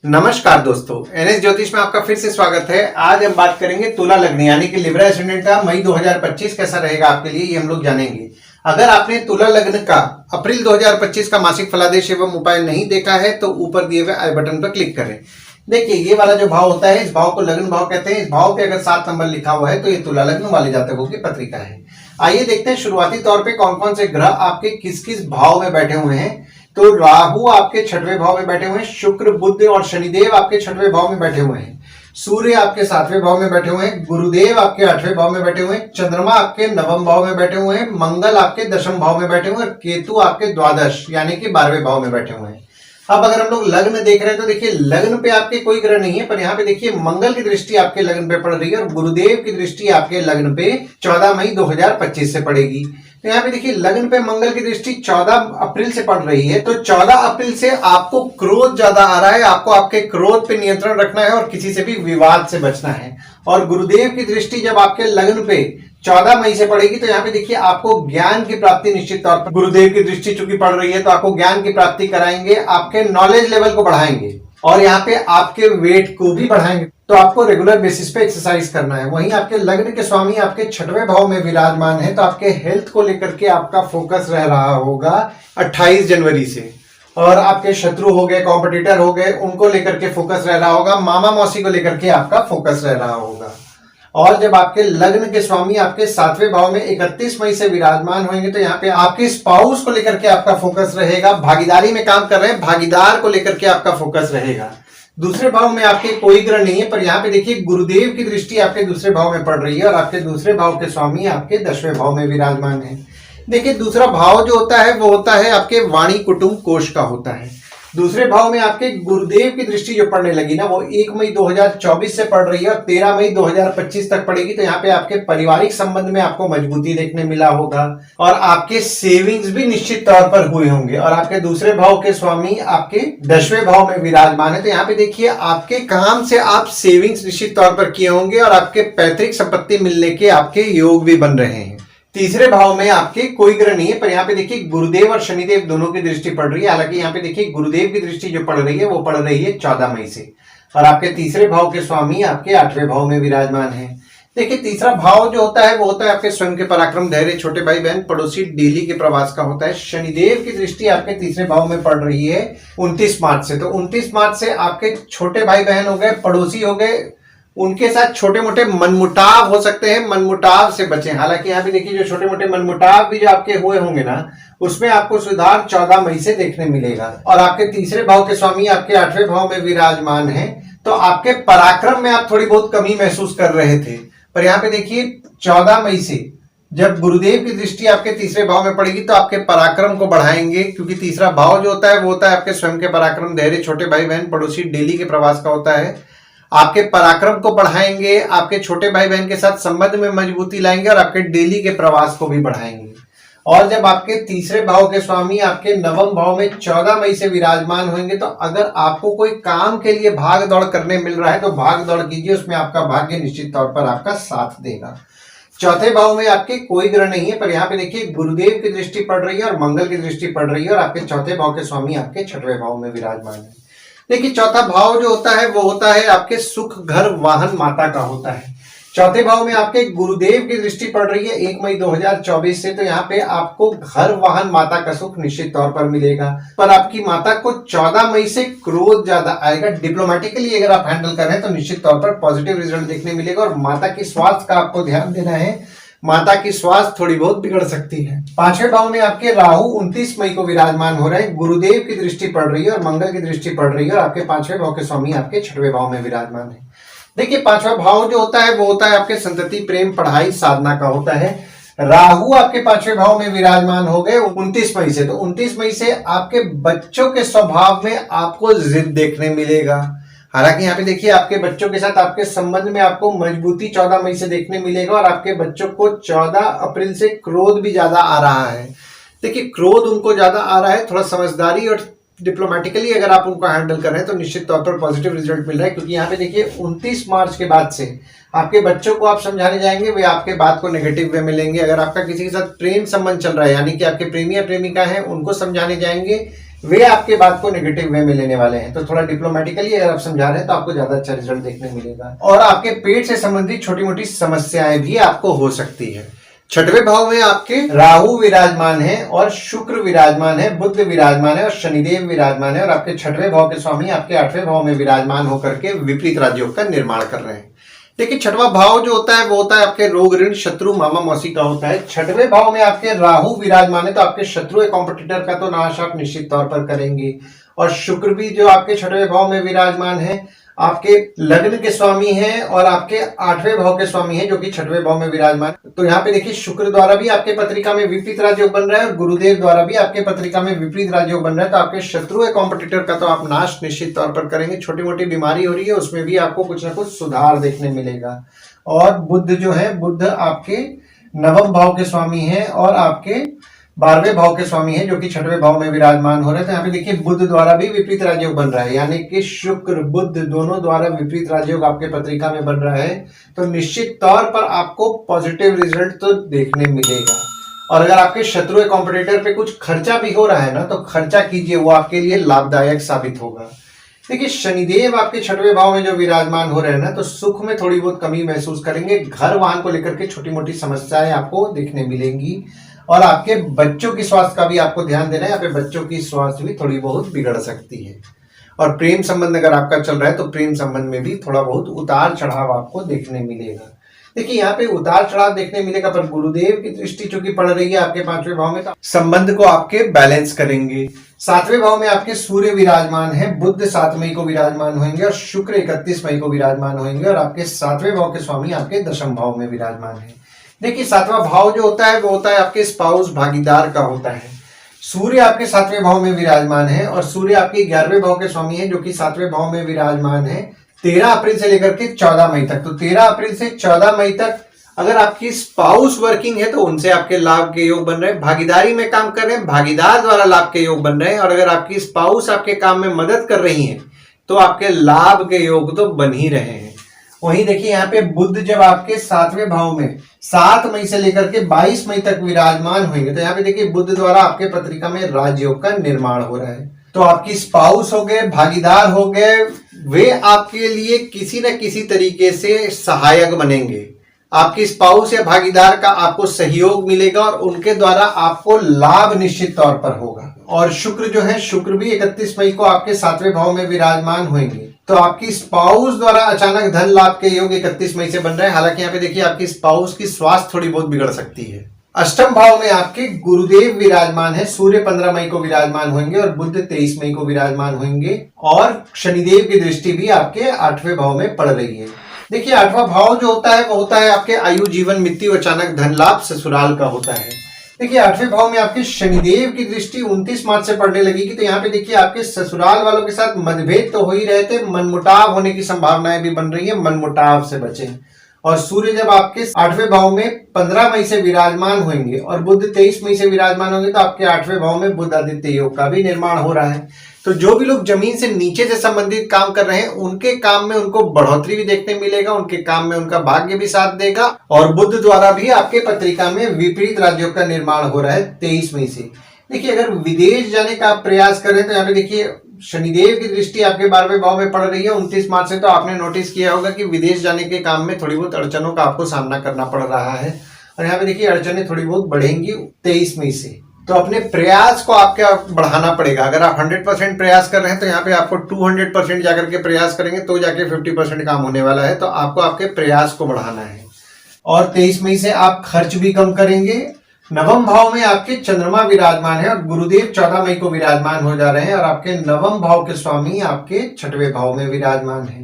नमस्कार दोस्तों, एनएस ज्योतिष में आपका फिर से स्वागत है। आज हम बात करेंगे तुला लग्न यानी कि लिब्रा एस्टेंडेंट का मई 2025 कैसा रहेगा आपके लिए, ये हम लोग जानेंगे। अगर आपने तुला लग्न का अप्रैल 2025 का मासिक फलादेश एवं उपाय नहीं देखा है तो ऊपर दिए हुए आई बटन पर क्लिक करें। देखिए, ये वाला जो भाव होता है इस भाव को लग्न भाव कहते हैं। इस भाव पे अगर 7 नंबर लिखा हुआ है तो ये तुला लग्न वाले जातकों की पत्रिका है। आइए देखते हैं शुरुआती तौर पे कौन कौन से ग्रह आपके किस किस भाव में बैठे हुए हैं। तो राहु आपके 6वें भाव में बैठे हुए हैं, शुक्र बुध और शनिदेव आपके 6वें भाव में बैठे हुए हैं, सूर्य आपके 7वें भाव में बैठे हुए हैं, गुरुदेव आपके 8वें भाव में बैठे हुए हैं, चंद्रमा आपके 9वें भाव में बैठे हुए हैं, मंगल आपके 10वें भाव में बैठे हुए हैं और केतु आपके द्वादश यानी कि 12वें भाव में बैठे हुए हैं। अब अगर हम लोग लग्न देख रहे हैं तो देखिए, लग्न पे आपके कोई ग्रह नहीं है, पर यहाँ पे देखिए मंगल की दृष्टि आपके लग्न पे पड़ रही है और गुरुदेव की दृष्टि आपके लग्न पे 14 मई 2025 से पड़ेगी। तो यहाँ पे देखिए, लग्न पे मंगल की दृष्टि 14 अप्रैल से पड़ रही है। तो 14 अप्रैल से आपको क्रोध ज्यादा आ रहा है, आपको आपके क्रोध पे नियंत्रण रखना है और किसी से भी विवाद से बचना है। और गुरुदेव की दृष्टि जब आपके लग्न पे 14 मई से पड़ेगी तो यहाँ पे देखिए, आपको ज्ञान की प्राप्ति निश्चित तौर पर गुरुदेव की दृष्टि चूंकि पड़ रही है तो आपको ज्ञान की प्राप्ति कराएंगे, आपके नॉलेज लेवल को बढ़ाएंगे और यहाँ पे आपके वेट को भी बढ़ाएंगे। तो आपको रेगुलर बेसिस पे एक्सरसाइज करना है। वहीं आपके लग्न के स्वामी आपके 6वें भाव में विराजमान है, तो आपके हेल्थ को लेकर के आपका फोकस रह रहा होगा 28 जनवरी से। और आपके शत्रु हो गए, कॉम्पिटिटर हो गए, उनको लेकर के फोकस रह रहा होगा, मामा मौसी को लेकर के आपका फोकस रह रहा होगा। और जब आपके लग्न के स्वामी आपके 7वें भाव में 31 मई से विराजमान होंगे तो यहाँ पे आपके स्पाउस को लेकर के आपका फोकस रहेगा, भागीदारी में काम कर रहे हैं भागीदार को लेकर के आपका फोकस रहेगा। दूसरे भाव में आपके कोई ग्रह नहीं है, पर यहाँ पे देखिए गुरुदेव की दृष्टि आपके दूसरे भाव में पड़ रही है और आपके दूसरे भाव के स्वामी आपके 10वें भाव में विराजमान है। देखिए, दूसरा भाव जो होता है वो होता है आपके वाणी कुटुंब कोष का होता है। दूसरे भाव में आपके गुरुदेव की दृष्टि जो पड़ने लगी ना वो 1 मई 2024 से पड़ रही है और 13 मई 2025 तक पड़ेगी। तो यहाँ पे आपके पारिवारिक संबंध में आपको मजबूती देखने मिला होगा और आपके सेविंग्स भी निश्चित तौर पर हुए होंगे। और आपके दूसरे भाव के स्वामी आपके 10वें भाव में विराजमान है, तो यहाँ पे देखिए, आपके काम से आप सेविंग्स निश्चित तौर पर किए होंगे और आपके पैतृक संपत्ति मिलने के आपके योग भी बन रहे हैं। तीसरे भाव में आपके कोई ग्रह नहीं है, पर यहाँ पे देखिए गुरुदेव और शनिदेव दोनों की दृष्टि पड़ रही है। हालांकि यहाँ पे देखिए गुरुदेव की दृष्टि जो पड़ रही है वो पड़ रही है 14 मई से और आपके तीसरे भाव के स्वामी आपके 8वें भाव में विराजमान है। देखिए, तीसरा भाव जो होता है वो होता है आपके स्वयं के पराक्रम, धैर्य, छोटे भाई बहन, पड़ोसी, डेली के प्रवास का होता है। शनिदेव की दृष्टि आपके तीसरे भाव में पड़ रही है 29 मार्च से। तो 29 मार्च से आपके छोटे भाई बहन हो गए, पड़ोसी हो गए, उनके साथ छोटे मोटे मनमुटाव हो सकते हैं, मनमुटाव से बचें। हालांकि यहाँ पे देखिए, जो छोटे मोटे मनमुटाव भी जो आपके हुए होंगे ना उसमें आपको सुधार 14 मई से देखने मिलेगा। और आपके तीसरे भाव के स्वामी आपके 8वें भाव में विराजमान है, तो आपके पराक्रम में आप थोड़ी बहुत कमी महसूस कर रहे थे, पर यहाँ पे देखिए 14 मई से जब गुरुदेव की दृष्टि आपके तीसरे भाव में पड़ेगी तो आपके पराक्रम को बढ़ाएंगे, क्योंकि तीसरा भाव जो होता है वो होता है आपके स्वयं के पराक्रम, धैर्य, छोटे भाई बहन, पड़ोसी, डेली के प्रवास का होता है। आपके पराक्रम को बढ़ाएंगे, आपके छोटे भाई बहन के साथ संबंध में मजबूती लाएंगे और आपके डेली के प्रवास को भी बढ़ाएंगे। और जब आपके तीसरे भाव के स्वामी आपके 9वें भाव में 14 मई से विराजमान होंगे तो अगर आपको कोई काम के लिए भाग दौड़ करने मिल रहा है तो भाग दौड़ कीजिए, उसमें आपका भाग्य निश्चित तौर पर आपका साथ देगा। चौथे भाव में आपके कोई ग्रह नहीं है, पर यहाँ पे देखिए गुरुदेव की दृष्टि पड़ रही है और मंगल की दृष्टि पड़ रही है और आपके चौथे भाव के स्वामी आपके 6वें भाव में विराजमान है। देखिए, चौथा भाव जो होता है वो होता है आपके सुख, घर, वाहन, माता का होता है। चौथे भाव में आपके गुरुदेव की दृष्टि पड़ रही है 1 मई 2024 से, तो यहाँ पे आपको घर, वाहन, माता का सुख निश्चित तौर पर मिलेगा। पर आपकी माता को 14 मई से क्रोध ज्यादा आएगा। डिप्लोमेटिकली अगर आप हैंडल कर रहे हैं तो निश्चित तौर पर पॉजिटिव रिजल्ट देखने मिलेगा। और माता की स्वास्थ्य का आपको ध्यान देना है, माता की स्वास्थ्य थोड़ी बहुत बिगड़ सकती है। 5वें भाव में आपके राहु 29 मई को विराजमान हो रहे हैं, गुरुदेव की दृष्टि पड़ रही है और मंगल की दृष्टि पड़ रही है और आपके 5वें भाव के स्वामी आपके 6वें भाव में विराजमान है। देखिए, 5वां भाव जो होता है वो होता है आपके संतति, प्रेम, पढ़ाई, साधना का होता है। राहु आपके 5वें भाव में विराजमान हो गए 29 मई से, तो 29 मई से आपके बच्चों के स्वभाव में आपको जिद देखने मिलेगा। हालांकि यहाँ पे देखिए, आपके बच्चों के साथ आपके संबंध में आपको मजबूती 14 मई से देखने मिलेगा और आपके बच्चों को 14 अप्रैल से क्रोध भी ज्यादा आ रहा है। देखिए, क्रोध उनको ज्यादा आ रहा है, थोड़ा समझदारी और डिप्लोमेटिकली अगर आप उनको हैंडल कर रहे हैं तो निश्चित तौर पर पॉजिटिव रिजल्ट मिल रहा है। क्योंकि यहाँ पे देखिए 29 मार्च के बाद से आपके बच्चों को आप समझाने जाएंगे, वे आपके बात को नेगेटिव वे में लेंगे। अगर आपका किसी के साथ प्रेम संबंध चल रहा है यानी कि आपके प्रेमी या प्रेमिका है, उनको समझाने जाएंगे, वे आपके बात को नेगेटिव वे में लेने वाले हैं। तो थोड़ा डिप्लोमेटिकली अगर आप समझा रहे हैं तो आपको ज्यादा अच्छा रिजल्ट देखने मिलेगा। और आपके पेट से संबंधित छोटी मोटी समस्याएं भी आपको हो सकती है। छठवें भाव में आपके राहु विराजमान है और शुक्र विराजमान है, बुध विराजमान है और शनिदेव विराजमान है। और आपके छठवें भाव के स्वामी आपके 8वें भाव में विराजमान होकर के विपरीत राजयोग का निर्माण कर रहे हैं। देखिए छठवां भाव जो होता है वो होता है आपके रोग ऋण शत्रु मामा मौसी का होता है। छठवें भाव में आपके राहु विराजमान है तो आपके शत्रु या कॉम्पिटिटर का तो नाश आप निश्चित तौर पर करेंगे। और शुक्र भी जो आपके छठवें भाव में विराजमान है आपके लग्न के स्वामी हैं और आपके 8वें भाव के स्वामी हैं जो कि छठवें भाव में विराजमान। तो यहाँ पे देखिए शुक्र द्वारा भी आपके पत्रिका में विपरीत राजयोग बन रहा है और गुरुदेव द्वारा भी आपके पत्रिका में विपरीत राजयोग बन रहा है। तो आपके शत्रु या कॉम्पिटिटर का तो आप नाश निश्चित तौर पर करेंगे। छोटी मोटी बीमारी हो रही है उसमें भी आपको कुछ ना कुछ सुधार देखने मिलेगा। और बुध जो है, बुध आपके 9वें भाव के स्वामी है और आपके 12वें भाव के स्वामी हैं जो कि छठवें भाव में विराजमान हो रहे हैं। तो यहाँ पे देखिए बुध द्वारा भी विपरीत राजयोग बन रहा है, यानी कि शुक्र बुध दोनों द्वारा विपरीत राजयोग आपके पत्रिका में बन रहा है। तो निश्चित तौर पर आपको पॉजिटिव रिजल्ट तो देखने मिलेगा। और अगर आपके शत्रु या कॉम्पिटिटर पे कुछ खर्चा भी हो रहा है ना तो खर्चा कीजिए, वो आपके लिए लाभदायक साबित होगा। देखिए शनिदेव आपके छठवें भाव में जो विराजमान हो रहे हैं ना तो सुख में थोड़ी बहुत कमी महसूस करेंगे। घर वाहन को लेकर के छोटी मोटी समस्याएं आपको देखने मिलेंगी। और आपके बच्चों की स्वास्थ्य का भी आपको ध्यान देना है। यहाँ पे बच्चों की स्वास्थ्य भी थोड़ी बहुत बिगड़ सकती है। और प्रेम संबंध अगर आपका चल रहा है तो प्रेम संबंध में भी थोड़ा बहुत उतार चढ़ाव आपको देखने मिलेगा। देखिए यहाँ पे उतार चढ़ाव देखने मिलेगा पर गुरुदेव की दृष्टि चूंकि पड़ रही है आपके 5वें भाव में तो संबंध को आपके बैलेंस करेंगे। 7वें भाव में आपके सूर्य विराजमान है, बुध 7 मई को विराजमान होंगे और शुक्र 31 मई को विराजमान होंगे। और आपके 7वें भाव के स्वामी आपके 10वें भाव में विराजमान है। देखिए 7वां भाव जो होता है वो होता है आपके स्पाउस भागीदार का होता है। सूर्य आपके 7वें भाव में विराजमान है और सूर्य आपके 11वें भाव के स्वामी है जो कि 7वें भाव में विराजमान है 13 अप्रैल से लेकर के 14 मई तक। तो 13 अप्रैल से 14 मई तक अगर आपकी स्पाउस वर्किंग है तो उनसे आपके लाभ के योग बन रहे हैं। भागीदारी में काम कर रहे हैं, भागीदार द्वारा लाभ के योग बन रहे हैं। और अगर आपकी स्पाउस आपके काम में मदद कर रही है तो आपके लाभ के योग तो बन ही रहे हैं। वहीं देखिए यहाँ पे बुध जब आपके 7वें भाव में 7 मई से लेकर के 22 मई तक विराजमान होंगे तो यहाँ पे देखिए बुध द्वारा आपके पत्रिका में राजयोग का निर्माण हो रहा है। तो आपकी स्पाउस हो गए, भागीदार हो गए, वे आपके लिए किसी न किसी तरीके से सहायक बनेंगे। आपकी स्पाउस या भागीदार का आपको सहयोग मिलेगा और उनके द्वारा आपको लाभ निश्चित तौर पर होगा। और शुक्र जो है, शुक्र भी 31 मई को आपके 7वें भाव में विराजमान होंगे तो आपकी स्पाउस द्वारा अचानक धन लाभ के योग 31 मई से बन रहे हैं। हालांकि यहाँ पे देखिए आपकी स्पाउस की स्वास्थ्य थोड़ी बहुत बिगड़ सकती है। 8वें भाव में आपके गुरुदेव विराजमान है, सूर्य 15 मई को विराजमान होंगे और बुध 23 मई को विराजमान होंगे। और शनिदेव की दृष्टि भी आपके 8वें भाव में पड़ रही है। देखिए 8वां भाव जो होता है वो होता है आपके आयु जीवन मृत्यु अचानक धन लाभ ससुराल का होता है। देखिए 8वें भाव में आपके शनिदेव की दृष्टि 29 मार्च से पड़ने लगेगी। तो यहाँ पे देखिए आपके ससुराल वालों के साथ मतभेद तो हो ही रहे थे, मनमुटाव होने की संभावनाएं भी बन रही है, मनमुटाव से बचें। और सूर्य जब आपके 8वें भाव में 15 मई से विराजमान होंगे और बुध 23 मई से विराजमान होंगे तो आपके 8वें भाव में बुध आदित्य योग का भी निर्माण हो रहा है। तो जो भी लोग जमीन से नीचे से संबंधित काम कर रहे हैं उनके काम में उनको बढ़ोतरी भी देखने मिलेगा, उनके काम में उनका भाग्य भी साथ देगा। और बुध द्वारा भी आपके पत्रिका में विपरीत राजयोग का निर्माण हो रहा है 23 मई से। देखिए अगर विदेश जाने का आप प्रयास करें तो यहाँ पे देखिए शनिदेव की दृष्टि आपके 12वें भाव में पड़ रही है 29 मार्च से। तो आपने नोटिस किया होगा कि विदेश जाने के काम में थोड़ी बहुत अड़चनों का आपको सामना करना पड़ रहा है। और यहाँ पे देखिए अड़चनें थोड़ी बहुत बढ़ेंगी 23 मई से। तो अपने प्रयास को आपको बढ़ाना पड़ेगा। अगर आप 100% प्रयास कर रहे हैं तो यहाँ पे आपको 200% जाकर के प्रयास करेंगे तो जाके 50% काम होने वाला है। तो आपको आपके प्रयास को बढ़ाना है। और 23 मई से आप खर्च भी कम करेंगे। 9वें भाव में आपके चंद्रमा विराजमान है और गुरुदेव 14 मई को विराजमान हो जा रहे हैं और आपके 9वें भाव के स्वामी आपके 6वें भाव में विराजमान है।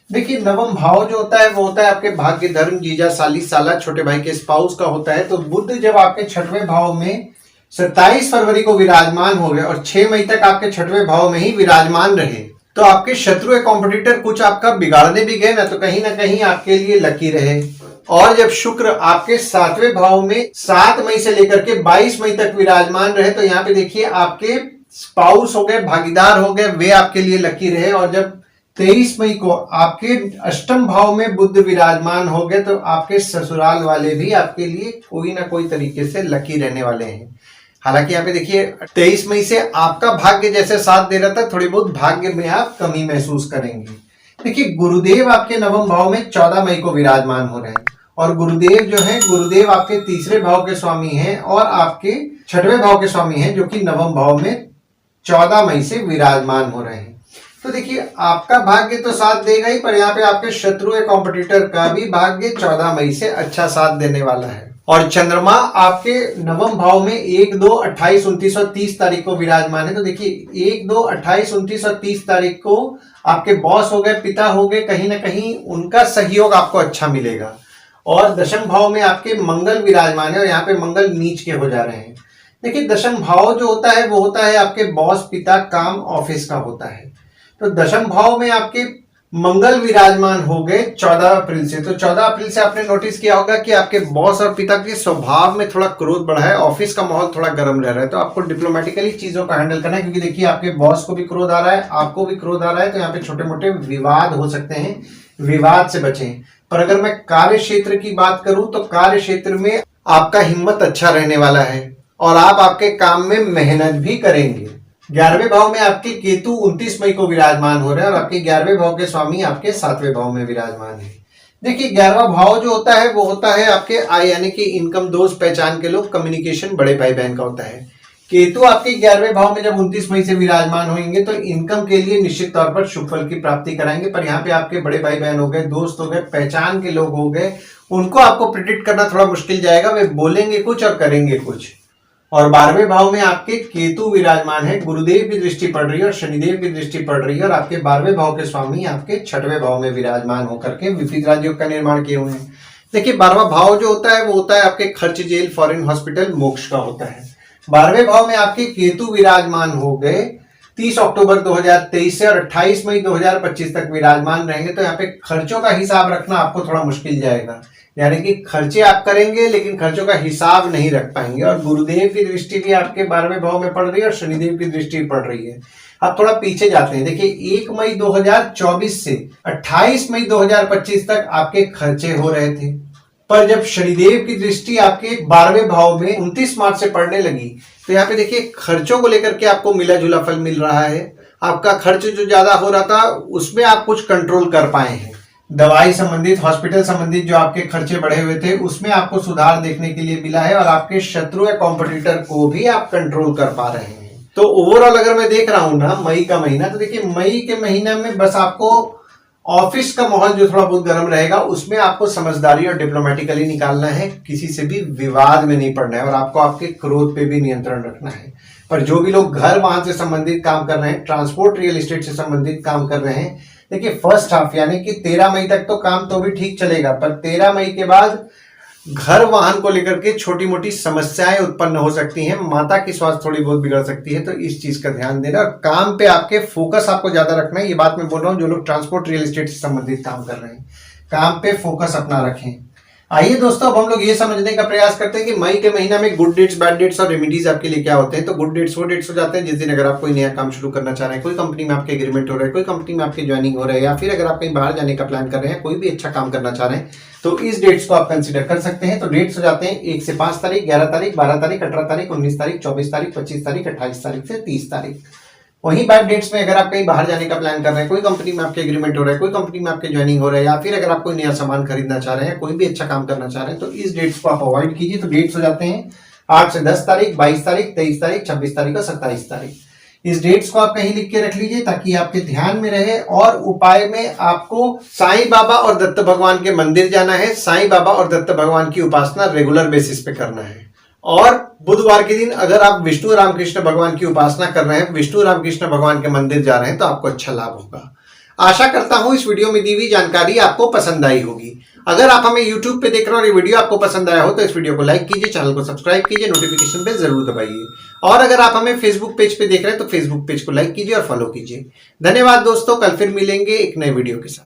देखिए 9वां भाव जो होता है वो होता है आपके भाग्य धर्म जीजा साली साला छोटे भाई के स्पाउस का होता है। तो बुध जब आपके 6वें भाव में 27 फरवरी को विराजमान हो गए और 6 मई तक आपके 6वें भाव में ही विराजमान रहे तो आपके शत्रु या कॉम्पिटिटर कुछ आपका बिगाड़ने भी गए ना तो कहीं ना कहीं आपके लिए लकी रहे। और जब शुक्र आपके 7वें भाव में 7 मई से लेकर के 22 मई तक विराजमान रहे तो यहाँ पे देखिए आपके स्पाउस हो गए, भागीदार हो गए, वे आपके लिए लकी रहे। और जब 23 मई को आपके 8वें भाव में बुध विराजमान हो गए तो आपके ससुराल वाले भी आपके लिए कोई ना कोई तरीके से लकी रहने वाले हैं। हालांकि यहाँ पे देखिए 23 मई से आपका भाग्य जैसे साथ दे रहा था, थोड़ी बहुत भाग्य में आप कमी महसूस करेंगे। देखिए गुरुदेव आपके नवम भाव में 14 मई को विराजमान हो रहे हैं, और गुरुदेव जो है, गुरुदेव आपके तीसरे भाव के स्वामी हैं और आपके छठवें भाव के स्वामी हैं, जो कि नवम भाव में 14 मई से विराजमान हो रहे हैं। तो देखिए आपका भाग्य तो साथ देगा ही, पर यहाँ पे आपके शत्रु या कॉम्पिटिटर का भी भाग्य 14 मई से अच्छा साथ देने वाला है। और चंद्रमा आपके नवम भाव में 1, 2, 28, 29 और 30 तारीख को विराजमान है। तो देखिए 1, 2, 28, 29 और 30 तारीख को आपके बॉस हो गए, पिता हो गए, कहीं ना कहीं उनका सहयोग आपको अच्छा मिलेगा। और दशम भाव में आपके मंगल विराजमान है, और यहाँ पे मंगल नीच के हो जा रहे हैं। देखिए दशम भाव जो होता है वो होता है आपके बॉस, पिता, काम, ऑफिस का होता है। तो दशम भाव में आपके मंगल विराजमान हो गए 14 अप्रैल से। तो 14 अप्रैल से आपने नोटिस किया होगा कि आपके बॉस और पिता के स्वभाव में थोड़ा क्रोध बढ़ा है, ऑफिस का माहौल थोड़ा गर्म रह रहा है। तो आपको डिप्लोमेटिकली चीजों का हैंडल करना है, क्योंकि देखिए आपके बॉस को भी क्रोध आ रहा है, आपको भी क्रोध आ रहा है। तो यहाँ पे छोटे मोटे विवाद हो सकते हैं, विवाद से बचें। पर अगर मैं कार्य क्षेत्र की बात करूं तो कार्य क्षेत्र में आपका हिम्मत अच्छा रहने वाला है, और आप आपके काम में मेहनत भी करेंगे। 11वें भाव में आपके केतु 29 मई को विराजमान हो रहे हैं, और आपके 11वें भाव के स्वामी आपके 7वें भाव में विराजमान है। देखिए 11वां भाव जो होता है वो होता है आपके आय, यानी कि इनकम, दोस्त, पहचान के लोग, कम्युनिकेशन, बड़े भाई बहन का होता है। केतु आपके 11वें भाव में जब 29 मई से विराजमान होंगे तो इनकम के लिए निश्चित तौर पर शुभ फल की प्राप्ति कराएंगे। पर यहाँ पे आपके बड़े भाई बहन हो गए, दोस्त हो गए, पहचान के लोग हो गए, उनको आपको प्रिडिक्ट करना थोड़ा मुश्किल जाएगा। वे बोलेंगे कुछ और करेंगे कुछ। और 12वें भाव में आपके केतु विराजमान है, गुरुदेव की दृष्टि पड़ रही है और शनिदेव की दृष्टि पड़ रही है, और आपके 12वें भाव के स्वामी आपके 6वें भाव में विराजमान होकर के विपरीत राजयोग का निर्माण किए हुए हैं। देखिए 12वां भाव जो होता है वो होता है आपके खर्च, जेल, फॉरेन, हॉस्पिटल, मोक्ष का होता है। 12वें भाव में आपके केतु विराजमान हो गए 30 अक्टूबर 2023 से, और 28 मई 2025 तक विराजमान रहेंगे। तो यहाँ पे खर्चों का हिसाब रखना आपको थोड़ा मुश्किल जाएगा, यानी कि खर्चे आप करेंगे लेकिन खर्चों का हिसाब नहीं रख पाएंगे। और गुरुदेव की दृष्टि भी आपके 12वें भाव में पड़ रही है और शनिदेव की दृष्टि पड़ रही है। अब थोड़ा पीछे जाते हैं। देखिए 1 मई 2024 से 28 मई 2025 तक आपके खर्चे हो रहे थे, पर जब शनिदेव की दृष्टि आपके 12वें भाव में 29 मार्च से पड़ने लगी तो यहाँ पे देखिए खर्चों को लेकर के आपको मिला जुला फल मिल रहा है। आपका खर्च जो ज्यादा हो रहा था उसमें आप कुछ कंट्रोल कर पाए हैं। दवाई संबंधित, हॉस्पिटल संबंधित जो आपके खर्चे बढ़े हुए थे उसमें आपको सुधार देखने के लिए मिला है, और आपके शत्रु या कॉम्पिटिटर को भी आप कंट्रोल कर पा रहे हैं। तो ओवरऑल अगर मैं देख रहा हूं ना मई का महीना, तो देखिए मई के महीना में बस आपको ऑफिस का माहौल जो थोड़ा बहुत गर्म रहेगा उसमें आपको समझदारी और डिप्लोमेटिकली निकालना है, किसी से भी विवाद में नहीं पड़ना है, और आपको आपके क्रोध पे भी नियंत्रण रखना है। पर जो भी लोग घर वाहन से संबंधित काम कर रहे हैं, ट्रांसपोर्ट, रियल एस्टेट से संबंधित काम कर रहे हैं, देखिए फर्स्ट हाफ यानी कि 13 मई तक तो काम तो भी ठीक चलेगा, पर 13 मई के बाद घर वाहन को लेकर के छोटी मोटी समस्याएं उत्पन्न हो सकती हैं। माता की स्वास्थ्य थोड़ी बहुत बिगड़ सकती है, तो इस चीज का ध्यान देना, और काम पे आपके फोकस आपको ज्यादा रखना है। ये बात मैं बोल रहा हूँ जो लोग ट्रांसपोर्ट, रियल एस्टेट से संबंधित काम कर रहे हैं, काम पे फोकस अपना रखें। आइए दोस्तों अब हम लोग ये समझने का प्रयास करते हैं कि मई के महीना में गुड डेट्स, बैड डेट्स और रेमेडीज आपके लिए क्या होते हैं। तो गुड डेट्स वो डेट्स हो जाते हैं जिस दिन अगर आप कोई नया काम शुरू करना चाह रहे हैं, कोई कंपनी में आपके एग्रीमेंट हो रहा है, कोई कंपनी में आपकी ज्वाइनिंग हो रहा है, या फिर अगर आप कहीं बाहर जाने का प्लान कर रहे हैं, कोई भी अच्छा काम करना चाह रहे हैं, तो इस डेट्स को आप कंसिडर कर सकते हैं। तो डेट्स हो जाते हैं 1 से 5 तारीख, 11 तारीख, 12 तारीख, 18 तारीख, 19 तारीख, 24 तारीख, 25 तारीख, 28 तारीख से 30 तारीख। वहीं बैड डेट्स में अगर आप कहीं बाहर जाने का प्लान कर रहे हैं, कोई कंपनी में आपके एग्रीमेंट हो रहा है, कोई कंपनी में आपके ज्वाइनिंग हो रहा है, या फिर अगर आप कोई नया सामान खरीदना चाह रहे हैं, कोई भी अच्छा काम करना चाह रहे हैं, तो इस डेट्स को आप अवॉइड कीजिए। तो डेट्स हो जाते हैं 8 से 10 तारीख, 22 तारीख, 23 तारीख, 26 तारीख और 27 तारीख। इस डेट्स को आप कहीं लिख के रख लीजिए ताकि आपके ध्यान में रहे। और उपाय में आपको साईं बाबा और दत्त भगवान के मंदिर जाना है, साईं बाबा और दत्त भगवान की उपासना रेगुलर बेसिस पे करना है। और बुधवार के दिन अगर आप विष्णु रामकृष्ण भगवान की उपासना कर रहे हैं, विष्णु रामकृष्ण भगवान के मंदिर जा रहे हैं, तो आपको अच्छा लाभ होगा। आशा करता हूं इस वीडियो में दी हुई जानकारी आपको पसंद आई होगी। अगर आप हमें YouTube पे देख रहे हो और ये वीडियो आपको पसंद आया हो तो इस वीडियो को लाइक कीजिए, चैनल को सब्सक्राइब कीजिए, नोटिफिकेशन पे जरूर दबाइए। और अगर आप हमें फेसबुक पेज पे देख रहे हैं तो फेसबुक पेज को लाइक कीजिए और फॉलो कीजिए। धन्यवाद दोस्तों, कल फिर मिलेंगे एक नए वीडियो के साथ।